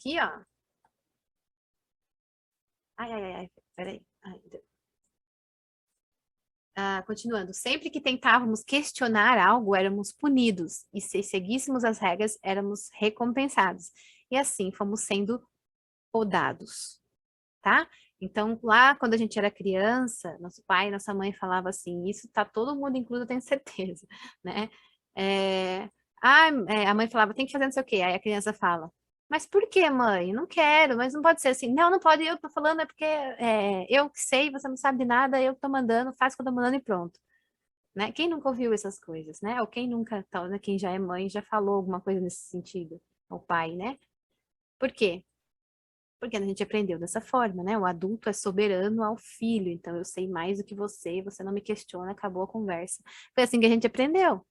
aqui, ó. Ai, ai, ai, ai, peraí. Ai, continuando, sempre que tentávamos questionar algo, éramos punidos, e se seguíssemos as regras, éramos recompensados. E assim fomos sendo podados, tá? Então, lá quando a gente era criança, nosso pai e nossa mãe falavam assim, isso tá todo mundo incluso, eu tenho certeza, né? É, a mãe falava, tem que fazer não sei o quê. Aí a criança fala, mas por que, mãe? Não quero, mas não pode ser assim. Não, não pode, eu tô falando, é porque eu que sei, você não sabe de nada, eu tô mandando, faz o que eu tô mandando e pronto. Né? Quem nunca ouviu essas coisas, né? Ou quem nunca, né? Quem já é mãe, já falou alguma coisa nesse sentido, o pai, né? Por quê? Porque a gente aprendeu dessa forma, né? O adulto é soberano ao filho, então eu sei mais do que você não me questiona, acabou a conversa. Foi assim que a gente aprendeu,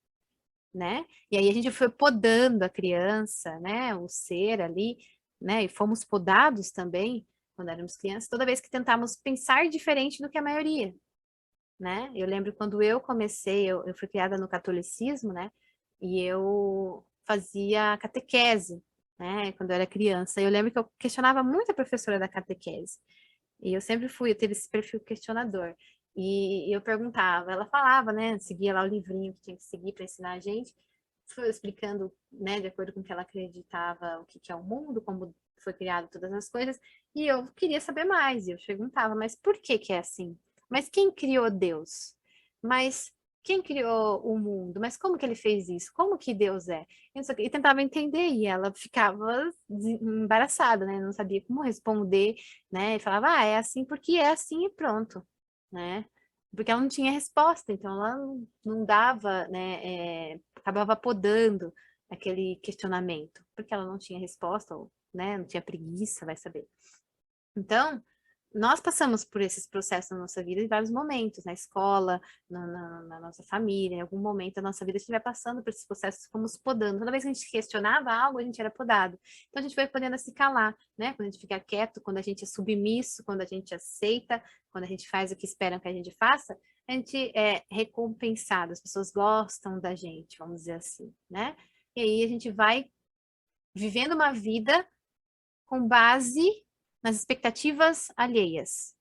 né? E aí a gente foi podando a criança, né? O ser ali, né? E fomos podados também quando éramos crianças, toda vez que tentávamos pensar diferente do que a maioria, né? Eu lembro quando eu comecei, eu fui criada no catolicismo, né? E eu fazia catequese, né? Quando eu era criança. Eu lembro que eu questionava muito a professora da catequese. E eu sempre fui, eu tive esse perfil questionador. E eu perguntava, ela falava, né? Seguia lá o livrinho que tinha que seguir para ensinar a gente, foi explicando, né, de acordo com o que ela acreditava, o que que é o mundo, como foi criado todas as coisas. E eu queria saber mais. E eu perguntava, mas por que que é assim? Mas quem criou Deus? Mas quem criou o mundo? Mas como que ele fez isso? Como que Deus é? E tentava entender, e ela ficava embaraçada, né? Não sabia como responder, né? E falava, é assim porque é assim e pronto, né? Porque ela não tinha resposta, então ela não dava, né? Acabava podando aquele questionamento, porque ela não tinha resposta, ou, né? Não tinha preguiça, vai saber. Então, nós passamos por esses processos na nossa vida em vários momentos, na escola, na nossa família, em algum momento da nossa vida a gente vai passando por esses processos, fomos podando. Toda vez que a gente questionava algo, a gente era podado. Então a gente foi podendo se calar, né? Quando a gente fica quieto, quando a gente é submisso, quando a gente aceita, quando a gente faz o que esperam que a gente faça, a gente é recompensado, as pessoas gostam da gente, vamos dizer assim, né? E aí a gente vai vivendo uma vida com base nas expectativas alheias,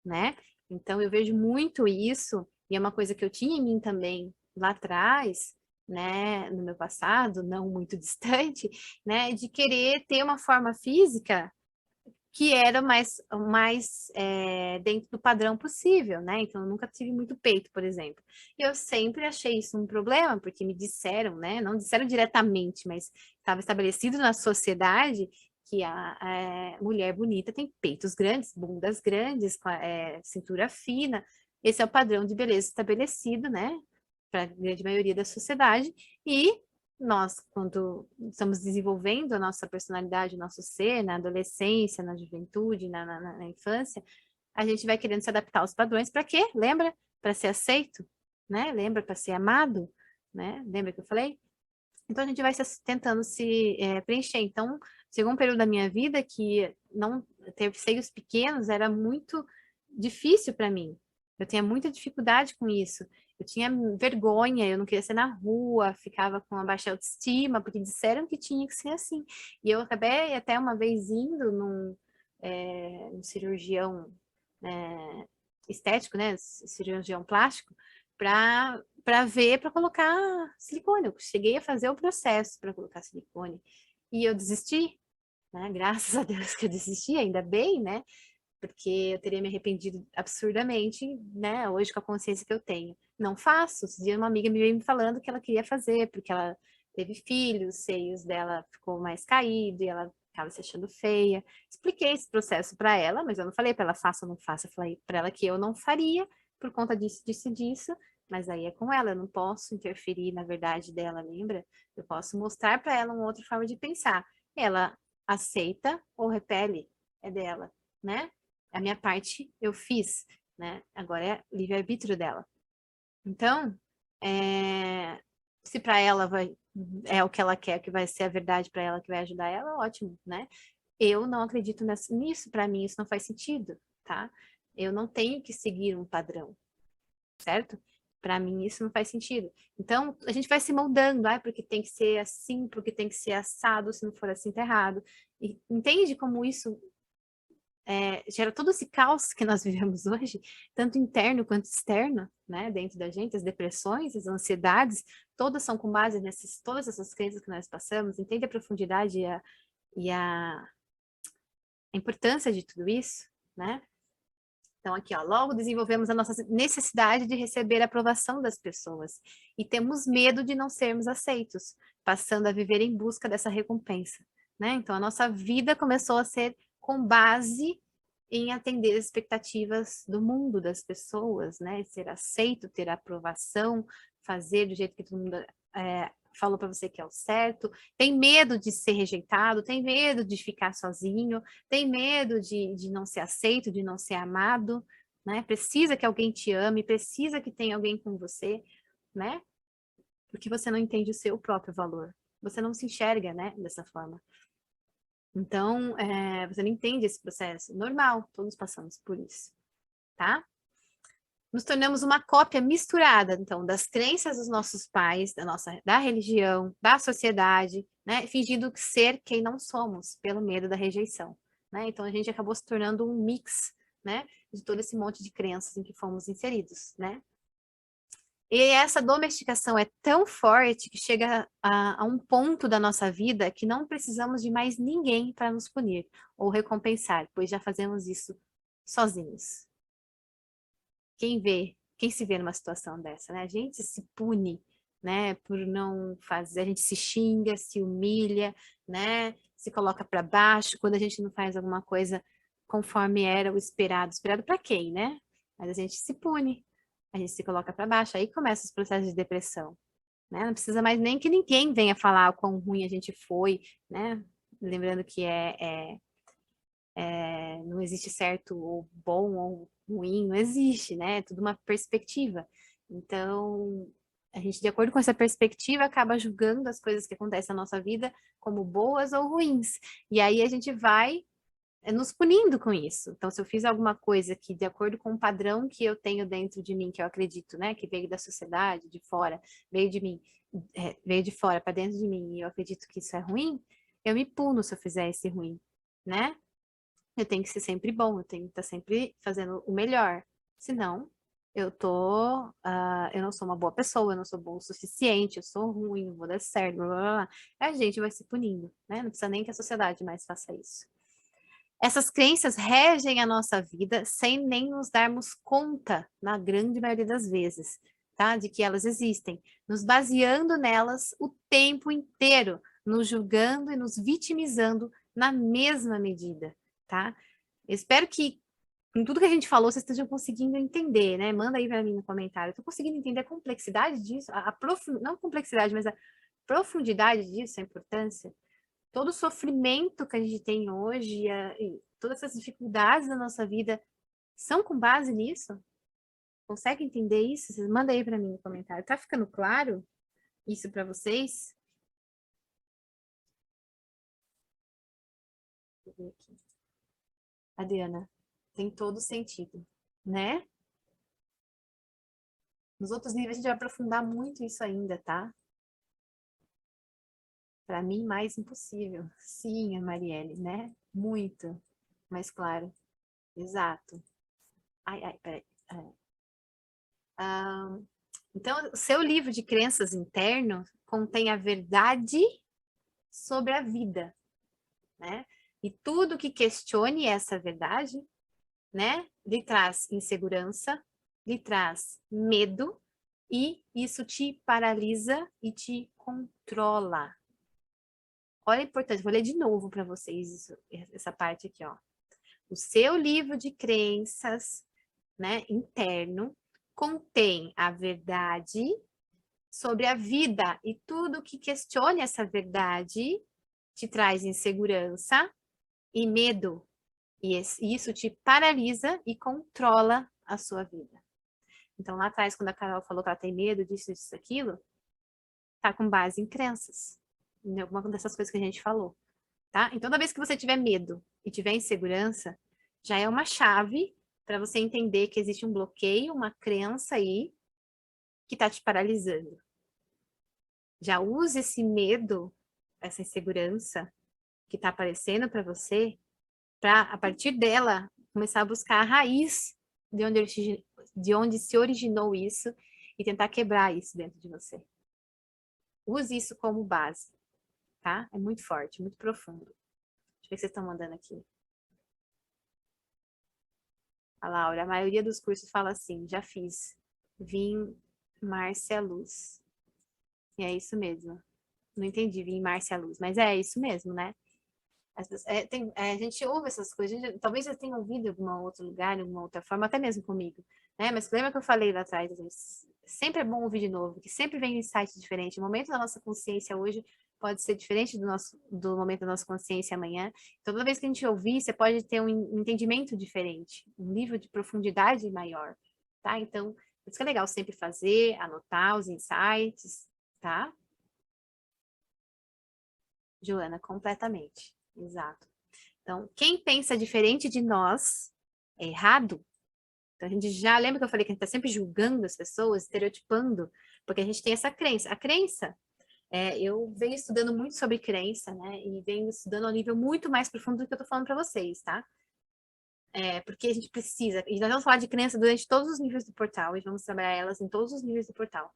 né? Então eu vejo muito isso, e é uma coisa que eu tinha em mim também lá atrás, né, no meu passado, não muito distante, né, de querer ter uma forma física que era mais dentro do padrão possível, né? Então, eu nunca tive muito peito, por exemplo. E eu sempre achei isso um problema, porque me disseram, né? Não disseram diretamente, mas estava estabelecido na sociedade que a mulher bonita tem peitos grandes, bundas grandes, cintura fina. Esse é o padrão de beleza estabelecido, né? Para a grande maioria da sociedade. E nós, quando estamos desenvolvendo a nossa personalidade, o nosso ser, na adolescência, na juventude, na infância, a gente vai querendo se adaptar aos padrões para quê? Lembra? Para ser aceito, né? Lembra? Para ser amado, né? Lembra que eu falei? Então a gente vai tentando se preencher. Então, chegou um período da minha vida que não ter seios pequenos era muito difícil para mim. Eu tinha muita dificuldade com isso. Eu tinha vergonha, eu não queria ser na rua, ficava com uma baixa autoestima, porque disseram que tinha que ser assim. E eu acabei até uma vez indo num cirurgião estético, né, cirurgião plástico, para ver, para colocar silicone. Eu cheguei a fazer o processo para colocar silicone e eu desisti, né? Graças a Deus que eu desisti, ainda bem, né? Porque eu teria me arrependido absurdamente, né? Hoje com a consciência que eu tenho. Não faço. Esse dia uma amiga me veio me falando que ela queria fazer, porque ela teve filhos, os seios dela ficou mais caído e ela estava se achando feia. Expliquei esse processo para ela, mas eu não falei para ela faça ou não faça. Eu falei para ela que eu não faria por conta disso, disso e disso. Mas aí é com ela, eu não posso interferir na verdade dela, lembra? Eu posso mostrar para ela uma outra forma de pensar. Ela aceita ou repele, é dela, né? A minha parte eu fiz, né? Agora é livre-arbítrio dela. Então, se para ela é o que ela quer, que vai ser a verdade para ela, que vai ajudar ela, ótimo, né? Eu não acredito nisso, para mim isso não faz sentido, tá? Eu não tenho que seguir um padrão, certo? Para mim, isso não faz sentido. Então, a gente vai se moldando, porque tem que ser assim, porque tem que ser assado, se não for assim, tá errado. E entende como isso gera todo esse caos que nós vivemos hoje, tanto interno quanto externo, né, dentro da gente, as depressões, as ansiedades, todas são com base todas essas crenças que nós passamos, entende a profundidade e a importância de tudo isso, né? Então, aqui, ó, logo desenvolvemos a nossa necessidade de receber a aprovação das pessoas e temos medo de não sermos aceitos, passando a viver em busca dessa recompensa, né? Então, a nossa vida começou a ser com base em atender as expectativas do mundo, das pessoas, né? Ser aceito, ter aprovação, fazer do jeito que todo mundo falou para você que é o certo, tem medo de ser rejeitado, tem medo de ficar sozinho, tem medo de não ser aceito, de não ser amado, né? Precisa que alguém te ame, precisa que tenha alguém com você, né? Porque você não entende o seu próprio valor. Você não se enxerga, né, dessa forma. Então, você não entende esse processo. Normal, todos passamos por isso, tá? Nos tornamos uma cópia misturada, então, das crenças dos nossos pais, da religião, da sociedade, né? Fingindo ser quem não somos, pelo medo da rejeição, né? Então, a gente acabou se tornando um mix, né? De todo esse monte de crenças em que fomos inseridos, né? E essa domesticação é tão forte que chega a um ponto da nossa vida que não precisamos de mais ninguém para nos punir ou recompensar, pois já fazemos isso sozinhos. Quem se vê numa situação dessa, né? A gente se pune, né, por não fazer, a gente se xinga, se humilha, né? Se coloca para baixo quando a gente não faz alguma coisa conforme era o esperado. Esperado para quem, né? Mas a gente se pune, a gente se coloca para baixo, aí começa os processos de depressão, né? Não precisa mais nem que ninguém venha falar o quão ruim a gente foi, né? Lembrando que não existe certo ou bom ou ruim, não existe, né? É tudo uma perspectiva. Então, a gente, de acordo com essa perspectiva, acaba julgando as coisas que acontecem na nossa vida como boas ou ruins. E aí a gente vai nos punindo com isso. Então, se eu fiz alguma coisa que, de acordo com o padrão que eu tenho dentro de mim, que eu acredito, né, que veio da sociedade, de fora, veio de mim, veio de fora para dentro de mim, e eu acredito que isso é ruim, eu me puno se eu fizer esse ruim, né? Eu tenho que ser sempre bom, eu tenho que estar sempre fazendo o melhor. Senão, eu não sou uma boa pessoa, eu não sou bom o suficiente, eu sou ruim, não vou dar certo, blá, blá, blá. A gente vai se punindo, né? Não precisa nem que a sociedade mais faça isso. Essas crenças regem a nossa vida sem nem nos darmos conta, na grande maioria das vezes, tá? De que elas existem, nos baseando nelas o tempo inteiro, nos julgando e nos vitimizando na mesma medida, tá? Eu espero que com tudo que a gente falou, vocês estejam conseguindo entender, né? Manda aí para mim no comentário. Estou conseguindo entender a complexidade disso, não a complexidade, mas a profundidade disso, a importância, todo o sofrimento que a gente tem hoje, e todas essas dificuldades da nossa vida são com base nisso? Consegue entender isso? Vocês mandem aí para mim no comentário. Tá ficando claro isso para vocês? Deixa eu ver aqui. Adriana, tem todo sentido, né? Nos outros níveis a gente vai aprofundar muito isso ainda, tá? Para mim, mais impossível. Sim, a Marielle, né? Muito. Mais claro. Exato. Ai, ai, peraí. Então, o seu livro de crenças interno contém a verdade sobre a vida, né? E tudo que questione essa verdade, né, lhe traz insegurança, lhe traz medo e isso te paralisa e te controla. Olha a importância, vou ler de novo para vocês essa parte aqui, ó. O seu livro de crenças, né, interno contém a verdade sobre a vida e tudo que questione essa verdade te traz insegurança e medo. E isso te paralisa e controla a sua vida. Então, lá atrás, quando a Carol falou que ela tem medo disso, disso, aquilo, tá com base em crenças, em alguma dessas coisas que a gente falou, tá? Então, toda vez que você tiver medo e tiver insegurança, já é uma chave para você entender que existe um bloqueio, uma crença aí, que está te paralisando. Já use esse medo, essa insegurança que está aparecendo para você, para, a partir dela, começar a buscar a raiz de onde se originou isso e tentar quebrar isso dentro de você. Use isso como base, tá? É muito forte, muito profundo. Deixa eu ver o que vocês estão mandando aqui. A Laura, a maioria dos cursos fala assim, já fiz. Vim Márcia Luz. E é isso mesmo. Não entendi, vim Márcia Luz, mas é isso mesmo, né? A gente ouve essas coisas, talvez eu tenha ouvido em algum outro lugar, de alguma outra forma, até mesmo comigo, né? Mas lembra que eu falei lá atrás, sempre é bom ouvir de novo, que sempre vem um insight diferente. O momento da nossa consciência hoje pode ser diferente do momento da nossa consciência amanhã. Então, toda vez que a gente ouvir, você pode ter um entendimento diferente, um nível de profundidade maior, tá? Então, por isso que é legal sempre fazer, anotar os insights, tá? Joana, completamente. Exato. Então, quem pensa diferente de nós é errado. Então, a gente já lembra que eu falei que a gente está sempre julgando as pessoas, estereotipando, porque a gente tem essa crença. A crença, eu venho estudando muito sobre crença, né? E venho estudando a um nível muito mais profundo do que eu estou falando para vocês, tá? Porque a gente precisa, e nós vamos falar de crença durante todos os níveis do portal, e vamos trabalhar elas em todos os níveis do portal.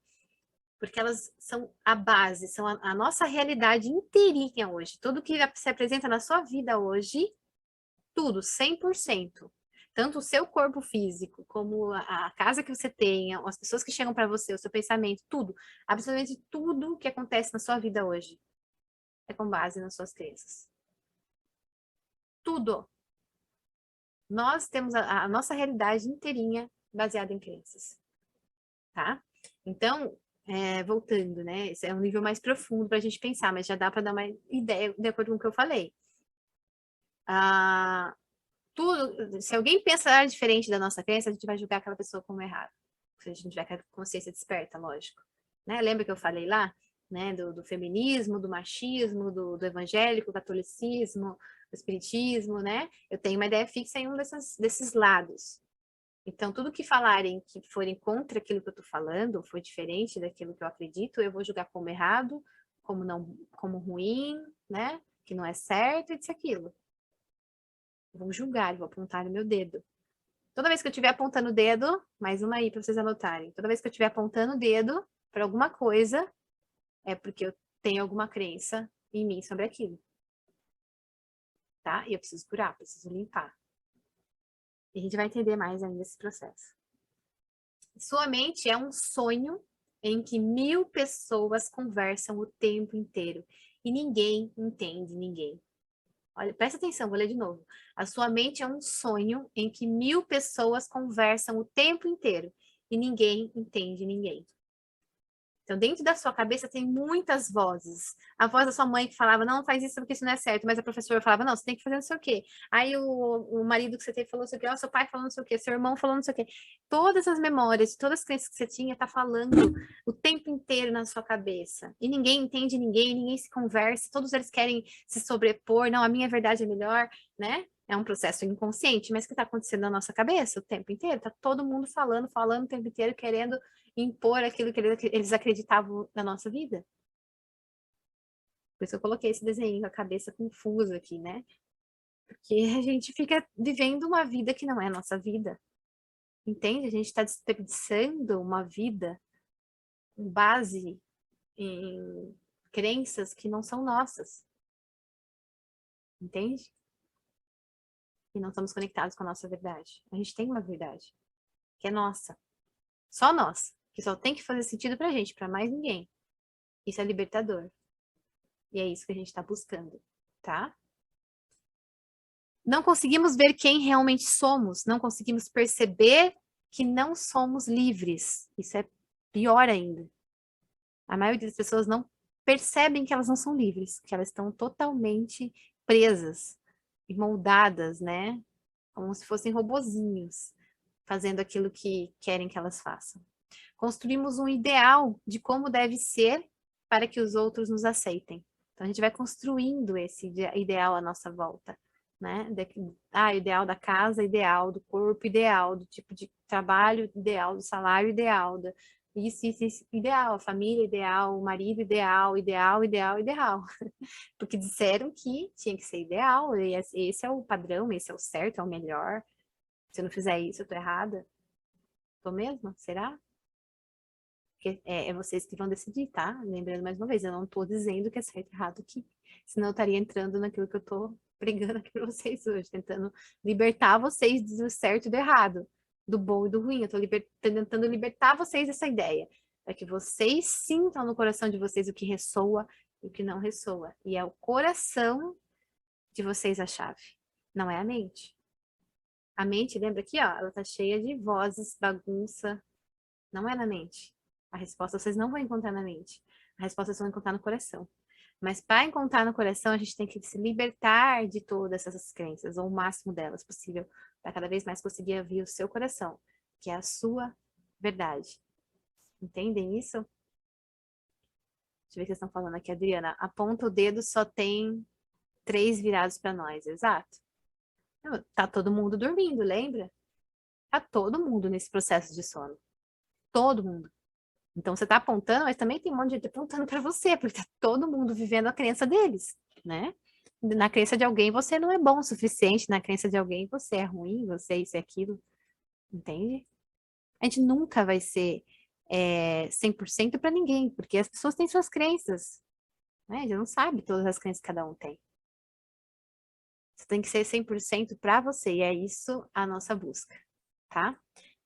Porque elas são a base, são a nossa realidade inteirinha hoje. Tudo que se apresenta na sua vida hoje, tudo, 100%. Tanto o seu corpo físico, como a casa que você tenha, as pessoas que chegam para você, o seu pensamento, tudo. Absolutamente tudo que acontece na sua vida hoje é com base nas suas crenças. Tudo. Nós temos a nossa realidade inteirinha baseada em crenças, tá? Então, voltando, né? Esse é um nível mais profundo para a gente pensar, mas já dá para dar uma ideia de acordo com o que eu falei. Tudo, se alguém pensar diferente da nossa crença, a gente vai julgar aquela pessoa como errado. Se a gente tiver com a consciência desperta, lógico. Né? Lembra que eu falei lá, né, do feminismo, do machismo, do evangélico, catolicismo, do espiritismo, né? Eu tenho uma ideia fixa em um desses lados. Então, tudo que falarem que forem contra aquilo que eu estou falando, ou for diferente daquilo que eu acredito, eu vou julgar como errado, como não, como ruim, né? Que não é certo, e disso aquilo. Vou julgar, vou apontar o meu dedo. Toda vez que eu estiver apontando o dedo, mais uma aí para vocês anotarem. Toda vez que eu estiver apontando o dedo para alguma coisa, é porque eu tenho alguma crença em mim sobre aquilo. Tá? E eu preciso curar, preciso limpar. E a gente vai entender mais ainda esse processo. Sua mente é um sonho em que 1000 pessoas conversam o tempo inteiro e ninguém entende ninguém. Olha, presta atenção, vou ler de novo. A sua mente é um sonho em que 1000 pessoas conversam o tempo inteiro e ninguém entende ninguém. Então, dentro da sua cabeça tem muitas vozes. A voz da sua mãe que falava, não, faz isso porque isso não é certo. Mas a professora falava, não, você tem que fazer não sei o quê. Aí o marido que você teve falou não sei o quê, o seu pai falou não sei o quê, seu irmão falou não sei o quê. Todas as memórias, todas as crenças que você tinha, tá falando o tempo inteiro na sua cabeça. E ninguém entende ninguém, ninguém se conversa, todos eles querem se sobrepor, não, a minha verdade é melhor, né? É um processo inconsciente, mas o que está acontecendo na nossa cabeça o tempo inteiro? Tá todo mundo falando o tempo inteiro, querendo impor aquilo que eles acreditavam na nossa vida. Por isso que eu coloquei esse desenho com a cabeça confusa aqui, né? Porque a gente fica vivendo uma vida que não é a nossa vida. Entende? A gente está desperdiçando uma vida com base em crenças que não são nossas. Entende? E não estamos conectados com a nossa verdade. A gente tem uma verdade que é nossa. Só nossa. Que só tem que fazer sentido pra gente, pra mais ninguém. Isso é libertador. E é isso que a gente está buscando, tá? Não conseguimos ver quem realmente somos, não conseguimos perceber que não somos livres. Isso é pior ainda. A maioria das pessoas não percebem que elas não são livres, que elas estão totalmente presas e moldadas, né? Como se fossem robozinhos, fazendo aquilo que querem que elas façam. Construímos um ideal de como deve ser para que os outros nos aceitem. Então, a gente vai construindo esse ideal à nossa volta, né? Ideal da casa, ideal do corpo, ideal do tipo de trabalho, ideal do salário, ideal Isso, ideal, família ideal, marido ideal, ideal, ideal, ideal. Porque disseram que tinha que ser ideal, e esse é o padrão, esse é o certo, é o melhor. Se eu não fizer isso, eu tô errada. Tô mesmo? Será? Porque é vocês que vão decidir, tá? Lembrando mais uma vez, eu não tô dizendo que é certo e errado aqui. Senão eu estaria entrando naquilo que eu tô pregando aqui pra vocês hoje, tentando libertar vocês do certo e do errado, do bom e do ruim. Eu tô tentando libertar vocês dessa ideia, para que vocês sintam no coração de vocês o que ressoa e o que não ressoa. E é o coração de vocês a chave, não é a mente. A mente, lembra aqui, ó, ela tá cheia de vozes, bagunça, não é na mente. A resposta vocês não vão encontrar na mente. A resposta vocês vão encontrar no coração. Mas para encontrar no coração, a gente tem que se libertar de todas essas crenças, ou o máximo delas possível, para cada vez mais conseguir ouvir o seu coração, que é a sua verdade. Entendem isso? Deixa eu ver o que vocês estão falando aqui, Adriana. Aponta o dedo, só tem 3 virados para nós, exato. Tá todo mundo dormindo, lembra? Tá todo mundo nesse processo de sono. Todo mundo. Então você tá apontando, mas também tem um monte de gente apontando para você, porque tá todo mundo vivendo a crença deles, né? Na crença de alguém você não é bom o suficiente, na crença de alguém você é ruim, você é isso e aquilo, entende? A gente nunca vai ser 100% para ninguém, porque as pessoas têm suas crenças, né? A gente não sabe todas as crenças que cada um tem. Você tem que ser 100% para você, e é isso a nossa busca, tá?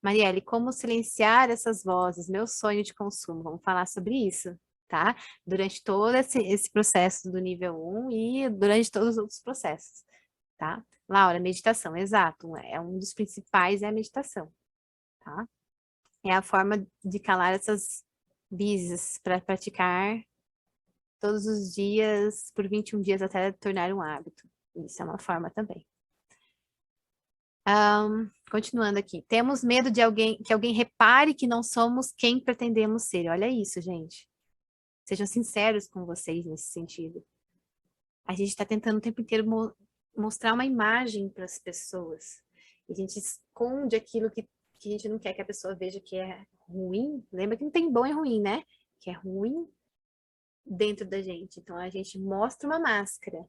Marielle, como silenciar essas vozes? Meu sonho de consumo. Vamos falar sobre isso, tá? Durante todo esse processo do nível 1 e durante todos os outros processos, tá? Laura, meditação, exato. É um dos principais, é a meditação, tá? É a forma de calar essas bises para praticar todos os dias, por 21 dias até tornar um hábito. Isso é uma forma também. Continuando aqui. Temos medo de que alguém repare que não somos quem pretendemos ser. Olha isso, gente. Sejam sinceros com vocês nesse sentido. A gente está tentando o tempo inteiro mostrar uma imagem para as pessoas. E a gente esconde aquilo que a gente não quer que a pessoa veja que é ruim. Lembra que não tem bom e ruim, né? Que é ruim dentro da gente. Então a gente mostra uma máscara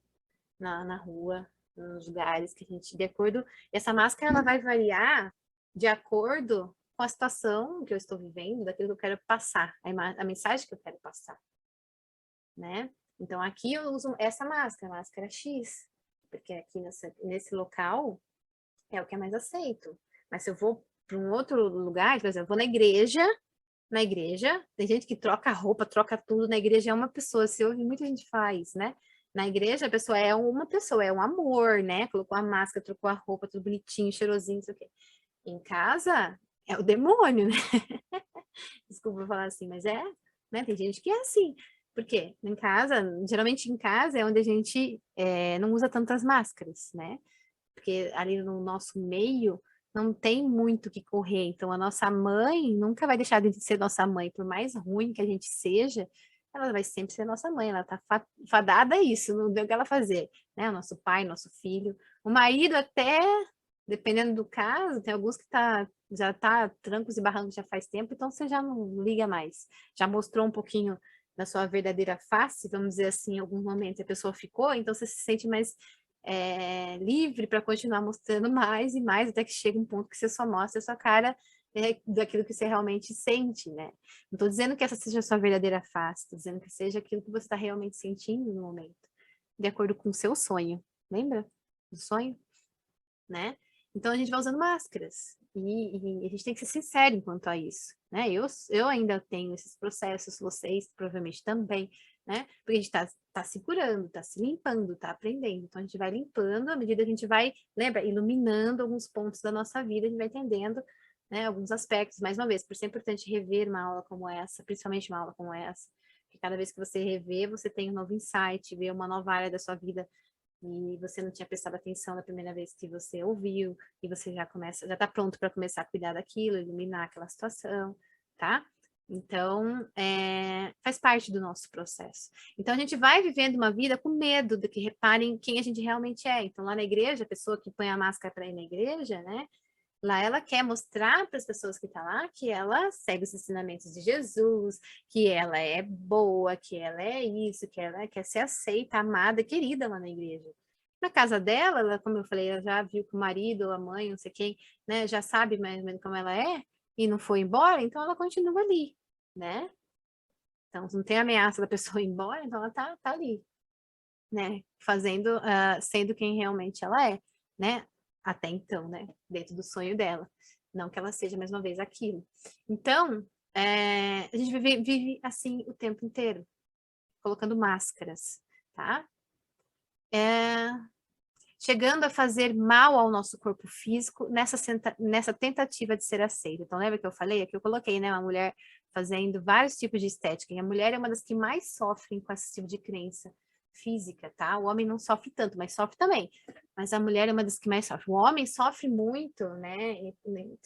na rua, nos lugares que a gente, de acordo, essa máscara ela vai variar de acordo com a situação que eu estou vivendo, daquilo que eu quero passar, a mensagem que eu quero passar, né? Então aqui eu uso essa máscara X, porque aqui nesse local é o que é mais aceito. Mas se eu vou para um outro lugar, por exemplo, eu vou na igreja, tem gente que troca roupa, troca tudo, na igreja é uma pessoa, se ouve, muita gente faz, né? Na igreja a pessoa é uma pessoa, é um amor, né? Colocou a máscara, trocou a roupa, tudo bonitinho, cheirosinho, não sei o quê. Em casa é o demônio, né? Desculpa falar assim, mas né? Tem gente que é assim. Por quê? Em casa, geralmente em casa é onde a gente não usa tantas máscaras, né? Porque ali no nosso meio não tem muito o que correr. Então, a nossa mãe nunca vai deixar de ser nossa mãe, por mais ruim que a gente seja, ela vai sempre ser nossa mãe. Ela tá fadada a isso, não deu o que ela fazer, né? O nosso pai, nosso filho. O marido até, dependendo do caso, tem alguns que já tá trancos e barrancos já faz tempo, então você já não liga mais. Já mostrou um pouquinho da sua verdadeira face, vamos dizer assim, em algum momento a pessoa ficou, então você se sente mais livre para continuar mostrando mais e mais, até que chega um ponto que você só mostra a sua cara daquilo que você realmente sente, né? Não estou dizendo que essa seja a sua verdadeira face, estou dizendo que seja aquilo que você está realmente sentindo no momento, de acordo com o seu sonho. Lembra do sonho? Né? Então a gente vai usando máscaras e a gente tem que ser sincero enquanto a isso, né? Eu ainda tenho esses processos, vocês provavelmente também, né? Porque a gente tá se curando, tá se limpando, tá aprendendo. Então a gente vai limpando à medida que a gente vai, lembra, iluminando alguns pontos da nossa vida, a gente vai entendendo, né, alguns aspectos. Mais uma vez, por isso é importante rever uma aula como essa, principalmente uma aula como essa, porque cada vez que você revê, você tem um novo insight, vê uma nova área da sua vida e você não tinha prestado atenção na primeira vez que você ouviu, e você já está pronto para começar a cuidar daquilo, iluminar aquela situação, tá? Então, faz parte do nosso processo. Então, a gente vai vivendo uma vida com medo de que reparem quem a gente realmente é. Então, lá na igreja, a pessoa que põe a máscara para ir na igreja, né? Lá ela quer mostrar para as pessoas que estão lá que ela segue os ensinamentos de Jesus, que ela é boa, que ela é isso, que ela quer ser aceita, amada, querida lá na igreja. Na casa dela, ela, como eu falei, ela já viu que o marido, a mãe, não sei quem, né, já sabe mais ou menos como ela é, e não foi embora, então ela continua ali, né? Então, não tem ameaça da pessoa ir embora, então ela tá ali, né? Fazendo, sendo quem realmente ela é, né? Até então, né? Dentro do sonho dela. Não que ela seja, mais uma vez, aquilo. Então, a gente vive assim o tempo inteiro, colocando máscaras, tá? É, chegando a fazer mal ao nosso corpo físico nessa tentativa de ser aceita. Então, lembra que eu falei? Aqui eu coloquei, né? Uma mulher fazendo vários tipos de estética. E a mulher é uma das que mais sofrem com esse tipo de crença física, tá? O homem não sofre tanto, mas sofre também. Mas a mulher é uma das que mais sofre. O homem sofre muito, né?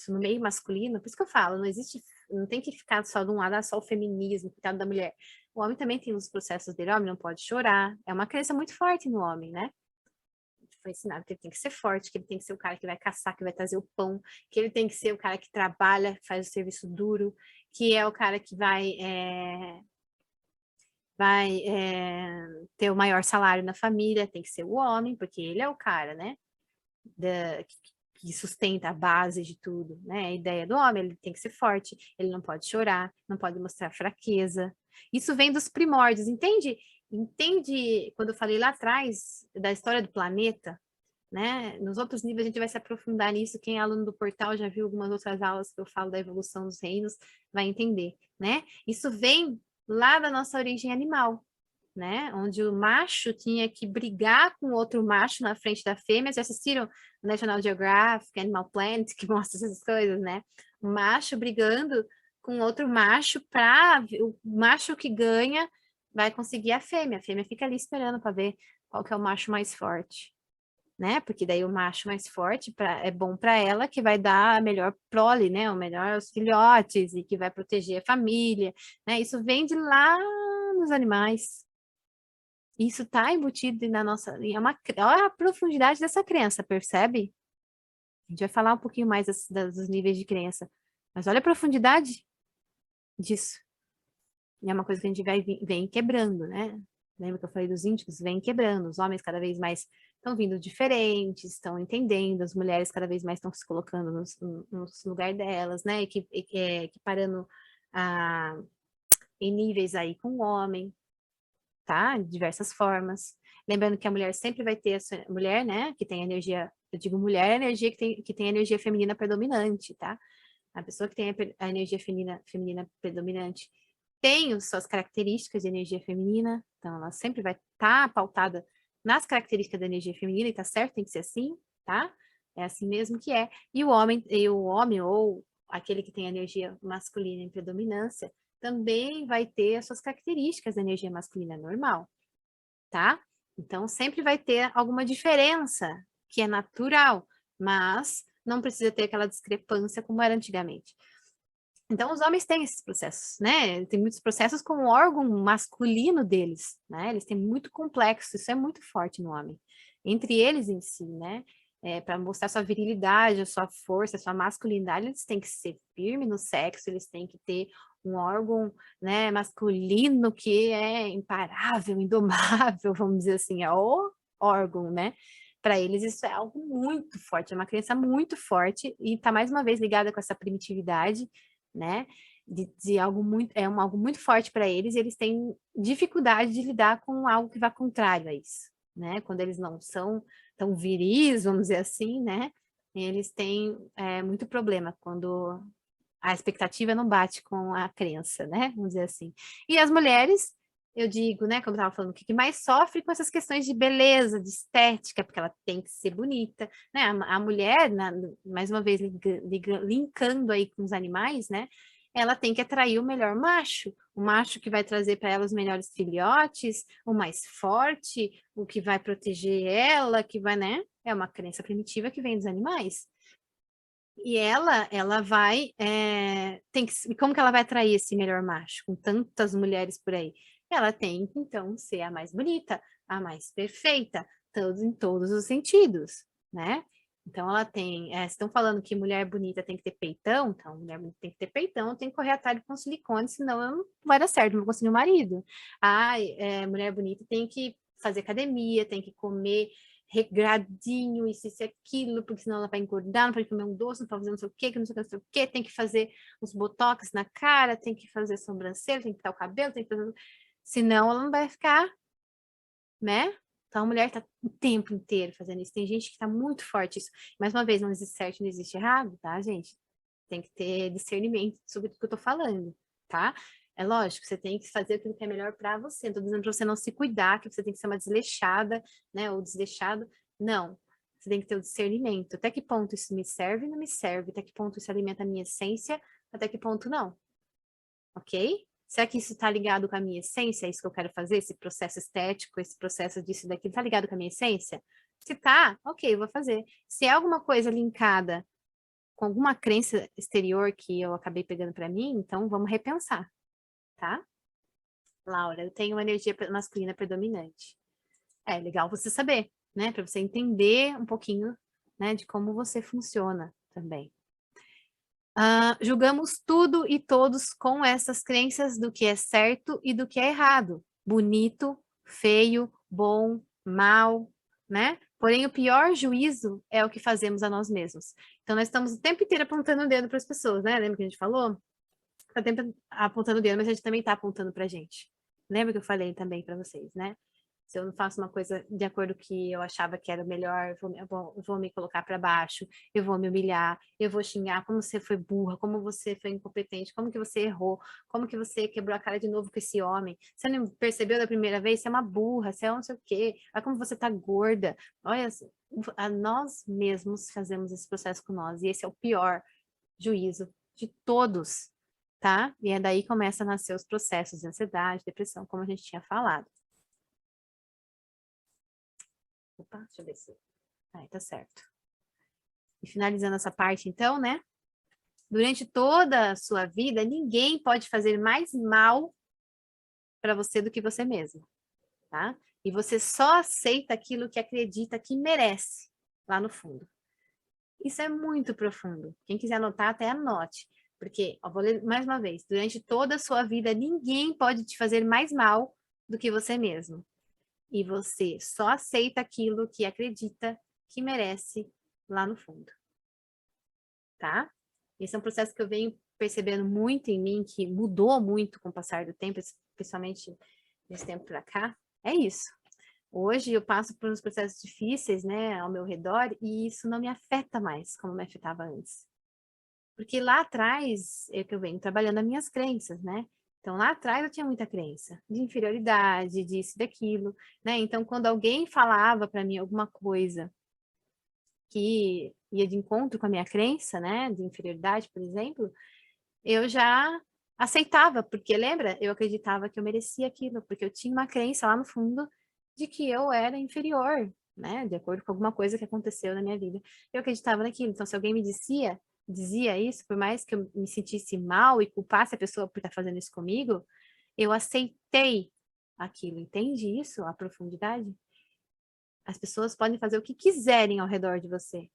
No meio masculino. Por isso que eu falo, não existe, não tem que ficar só de um lado, só o feminismo, coitado da mulher. O homem também tem os processos dele. O homem não pode chorar. É uma crença muito forte no homem, né? Foi ensinado que ele tem que ser forte, que ele tem que ser o cara que vai caçar, que vai trazer o pão, que ele tem que ser o cara que trabalha, faz o serviço duro, que é o cara que vai ter o maior salário na família, tem que ser o homem, porque ele é o cara, né? Que sustenta a base de tudo, né? A ideia do homem, ele tem que ser forte, ele não pode chorar, não pode mostrar fraqueza. Isso vem dos primórdios, entende? Entende quando eu falei lá atrás da história do planeta, né? Nos outros níveis a gente vai se aprofundar nisso. Quem é aluno do portal já viu algumas outras aulas que eu falo da evolução dos reinos, vai entender, né? Isso vem lá da nossa origem animal, né? Onde o macho tinha que brigar com outro macho na frente da fêmea. Já assistiram National Geographic, Animal Planet, que mostra essas coisas, né? O macho brigando com outro macho para o macho que ganha vai conseguir a fêmea. A fêmea fica ali esperando para ver qual que é o macho mais forte, né? Porque daí o macho mais forte é bom para ela, que vai dar a melhor prole, né? O melhor os filhotes e que vai proteger a família, né? Isso vem de lá nos animais. Isso está embutido na nossa. Olha a profundidade dessa crença, percebe? A gente vai falar um pouquinho mais dos níveis de crença. Mas olha a profundidade disso. E é uma coisa que a gente vem quebrando, né? Lembra que eu falei dos índigos? Vem quebrando. Os homens cada vez mais estão vindo diferentes, estão entendendo. As mulheres cada vez mais estão se colocando no lugar delas, né? Equiparando em níveis aí com o homem, tá? De diversas formas. Lembrando que a mulher sempre vai ter a sua mulher, né? Que tem energia, eu digo mulher, é a energia que tem energia feminina predominante, tá? A pessoa que tem a energia feminina predominante tem as suas características de energia feminina, então ela sempre vai estar pautada nas características da energia feminina, e tá certo, tem que ser assim, tá? É assim mesmo que é. E o homem ou aquele que tem energia masculina em predominância, também vai ter as suas características da energia masculina normal, tá? Então sempre vai ter alguma diferença que é natural, mas não precisa ter aquela discrepância como era antigamente. Então, os homens têm esses processos, né? Tem muitos processos com o órgão masculino deles, né? Eles têm muito complexo, isso é muito forte no homem. Entre eles em si, né? Para mostrar sua virilidade, a sua força, a sua masculinidade, eles têm que ser firmes no sexo, eles têm que ter um órgão, né, masculino que é imparável, indomável, vamos dizer assim, é o órgão, né? Para eles isso é algo muito forte, é uma crença muito forte e está mais uma vez ligada com essa primitividade, né? De algo algo muito forte para eles, e eles têm dificuldade de lidar com algo que vá contrário a isso, né? Quando eles não são tão viris, vamos dizer assim, né? Eles têm muito problema quando a expectativa não bate com a crença, né? Vamos dizer assim. E as mulheres, eu digo, né? Como eu estava falando, o que mais sofre com essas questões de beleza, de estética, porque ela tem que ser bonita, né? A mulher, mais uma vez, linkando aí com os animais, né? Ela tem que atrair o macho que vai trazer para ela os melhores filhotes, o mais forte, o que vai proteger ela, que vai, né? É uma crença primitiva que vem dos animais. E ela vai, como que ela vai atrair esse melhor macho, com tantas mulheres por aí? Ela tem que, então, ser a mais bonita, a mais perfeita, em todos os sentidos, né? Então, ela tem, estão falando que mulher bonita tem que ter peitão, então, mulher bonita tem que ter peitão, tem que correr atrás com silicone, senão não vai dar certo, não vou conseguir um marido. Mulher bonita tem que fazer academia, tem que comer regradinho, isso e aquilo, porque senão ela vai engordar, não pode comer um doce, não pode fazer não sei o quê, que não sei o que, não sei o quê, tem que fazer uns botox na cara, tem que fazer sobrancelha, tem que pintar o cabelo, tem que fazer... Senão ela não vai ficar, né? Então a mulher tá o tempo inteiro fazendo isso. Tem gente que tá muito forte isso. Mais uma vez, não existe certo, não existe errado, tá, gente? Tem que ter discernimento sobre o que eu tô falando, tá? É lógico, você tem que fazer aquilo que é melhor para você. Não tô dizendo para você não se cuidar, que você tem que ser uma desleixada, né? Ou desleixado. Não. Você tem que ter o discernimento. Até que ponto isso me serve e não me serve? Até que ponto isso alimenta a minha essência? Até que ponto não? Ok? Será que isso está ligado com a minha essência? É isso que eu quero fazer? Esse processo estético, esse processo disso e daquilo, está ligado com a minha essência? Se tá, ok, eu vou fazer. Se é alguma coisa linkada com alguma crença exterior que eu acabei pegando para mim, então vamos repensar, tá? Laura, eu tenho uma energia masculina predominante. É legal você saber, né? Para você entender um pouquinho, né, de como você funciona também. Julgamos tudo e todos com essas crenças do que é certo e do que é errado, bonito, feio, bom, mal, né? Porém, o pior juízo é o que fazemos a nós mesmos. Então, nós estamos o tempo inteiro apontando o dedo para as pessoas, né? Lembra que a gente falou? Está sempre apontando o dedo, mas a gente também está apontando para a gente. Lembra que eu falei também para vocês, né? Se eu não faço uma coisa de acordo com o que eu achava que era o melhor, eu vou me colocar para baixo, eu vou me humilhar, eu vou xingar como você foi burra, como você foi incompetente, como que você errou, como que você quebrou a cara de novo com esse homem. Você não percebeu da primeira vez? Você é uma burra, você é não sei o quê. Olha como você tá gorda. Olha, nós mesmos fazemos esse processo com nós, e esse é o pior juízo de todos, tá? E é daí que começa a nascer os processos de ansiedade, depressão, como a gente tinha falado. Opa, deixa eu ver se... Aí, tá certo. E finalizando essa parte, então, né? Durante toda a sua vida, ninguém pode fazer mais mal para você do que você mesmo, tá? E você só aceita aquilo que acredita que merece, lá no fundo. Isso é muito profundo. Quem quiser anotar, até anote. Porque, ó, vou ler mais uma vez. Durante toda a sua vida, ninguém pode te fazer mais mal do que você mesmo. E você só aceita aquilo que acredita que merece lá no fundo, tá? Esse é um processo que eu venho percebendo muito em mim, que mudou muito com o passar do tempo, especialmente desse tempo para cá. É isso. Hoje eu passo por uns processos difíceis, né, ao meu redor, e isso não me afeta mais como me afetava antes. Porque lá atrás é que eu venho trabalhando as minhas crenças, né? Então lá atrás eu tinha muita crença de inferioridade, disso, daquilo, né? Então quando alguém falava para mim alguma coisa que ia de encontro com a minha crença, né, de inferioridade, por exemplo, eu já aceitava, porque lembra? Eu acreditava que eu merecia aquilo, porque eu tinha uma crença lá no fundo de que eu era inferior, né, de acordo com alguma coisa que aconteceu na minha vida. Eu acreditava naquilo. Então, se alguém me dizia isso, por mais que eu me sentisse mal e culpasse a pessoa por estar fazendo isso comigo, eu aceitei aquilo. Entende isso, a profundidade? As pessoas podem fazer o que quiserem ao redor de você,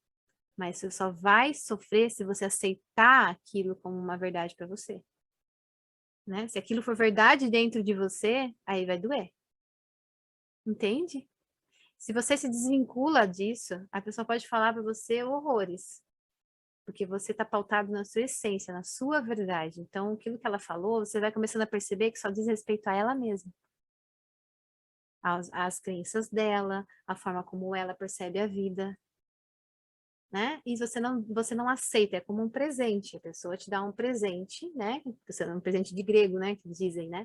mas você só vai sofrer se você aceitar aquilo como uma verdade para você, né? Se aquilo for verdade dentro de você, aí vai doer. Entende? Se você se desvincula disso, a pessoa pode falar para você horrores, porque você está pautado na sua essência, na sua verdade. Então, aquilo que ela falou, você vai começando a perceber que só diz respeito a ela mesma, às crenças dela, a forma como ela percebe a vida, né? E você não aceita, é como um presente. A pessoa te dá um presente, né? Você é um presente de grego, né? Que dizem, né?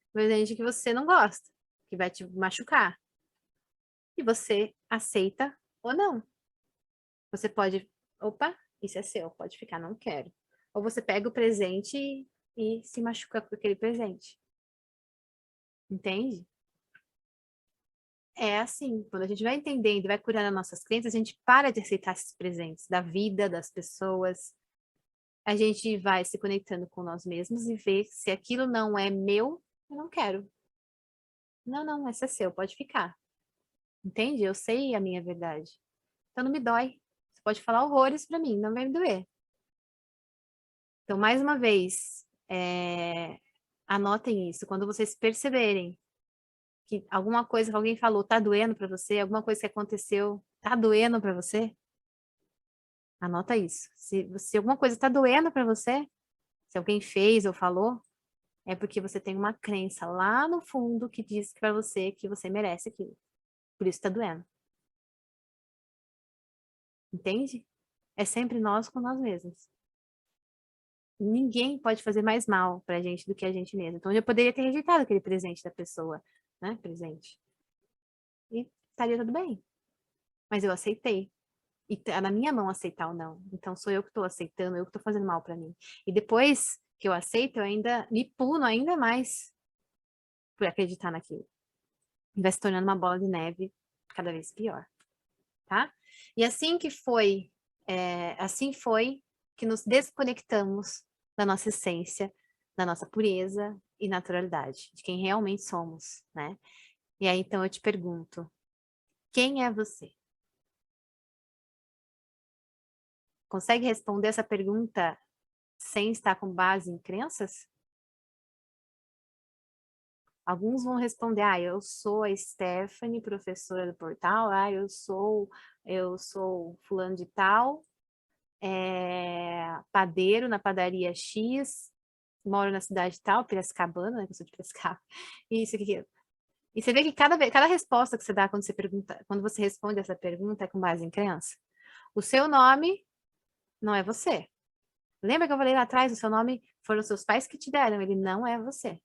Um presente que você não gosta, que vai te machucar. E você aceita ou não. Você pode, opa, isso é seu, pode ficar, não quero. Ou você pega o presente e se machuca com aquele presente. Entende? É assim, quando a gente vai entendendo e vai curando as nossas crenças, a gente para de aceitar esses presentes da vida, das pessoas. A gente vai se conectando com nós mesmos e ver se aquilo não é meu, eu não quero. Não, não, esse é seu, pode ficar. Entende? Eu sei a minha verdade. Então não me dói. pode falar horrores para mim, não vai me doer. Então, mais uma vez, anotem isso. Quando vocês perceberem que alguma coisa que alguém falou tá doendo para você, alguma coisa que aconteceu tá doendo para você, anota isso. Se alguma coisa tá doendo para você, se alguém fez ou falou, é porque você tem uma crença lá no fundo que diz para você que você merece aquilo. Por isso tá doendo. Entende? É sempre nós com nós mesmos. Ninguém pode fazer mais mal pra gente do que a gente mesmo. Então eu poderia ter rejeitado aquele presente da pessoa, né? Presente. E estaria tudo bem. Mas eu aceitei. E tá na minha mão aceitar ou não. Então sou eu que estou aceitando, eu que estou fazendo mal para mim. E depois que eu aceito, eu ainda me puno ainda mais por acreditar naquilo. E vai se tornando uma bola de neve cada vez pior, tá? E assim foi que nos desconectamos da nossa essência, da nossa pureza e naturalidade, de quem realmente somos, né? E aí então eu te pergunto, quem é você? Consegue responder essa pergunta sem estar com base em crenças? Alguns vão responder, eu sou a Stephanie, professora do portal, eu sou fulano de tal, padeiro na padaria X, moro na cidade tal, Piracicabana, né, que eu sou de Piracicaba, isso aqui. E você vê que cada resposta que você dá quando você pergunta, quando você responde essa pergunta é com base em crença. O seu nome não é você. Lembra que eu falei lá atrás, o seu nome foram os seus pais que te deram, ele não é você.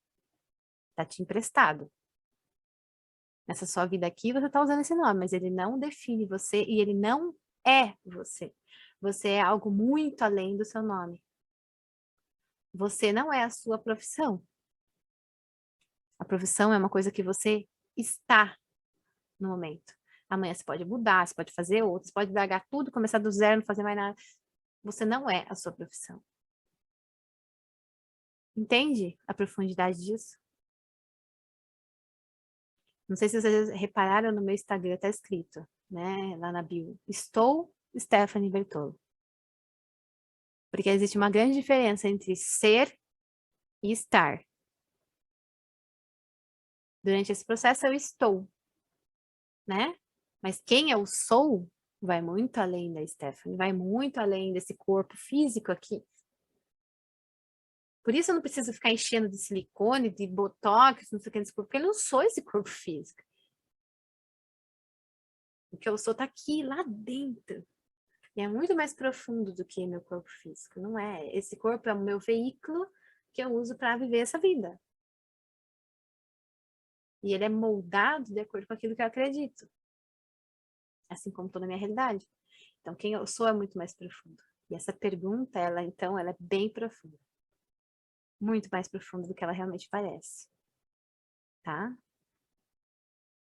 Tá te emprestado. Nessa sua vida aqui, você tá usando esse nome, mas ele não define você e ele não é você. Você é algo muito além do seu nome. Você não é a sua profissão. A profissão é uma coisa que você está no momento. Amanhã você pode mudar, você pode fazer outra, você pode largar tudo, começar do zero, não fazer mais nada. Você não é a sua profissão. Entende a profundidade disso? Não sei se vocês repararam no meu Instagram, tá escrito, né, lá na bio. Estou Stephanie Bertolo. Porque existe uma grande diferença entre ser e estar. Durante esse processo eu estou, né? Mas quem eu sou vai muito além da Stephanie, vai muito além desse corpo físico aqui. Por isso eu não preciso ficar enchendo de silicone, de botox, não sei o que, porque eu não sou esse corpo físico. O que eu sou tá aqui, lá dentro. E é muito mais profundo do que meu corpo físico, não é? Esse corpo é o meu veículo que eu uso para viver essa vida. E ele é moldado de acordo com aquilo que eu acredito. Assim como toda a minha realidade. Então, quem eu sou é muito mais profundo. E essa pergunta, ela é bem profunda. Muito mais profunda do que ela realmente parece. Tá?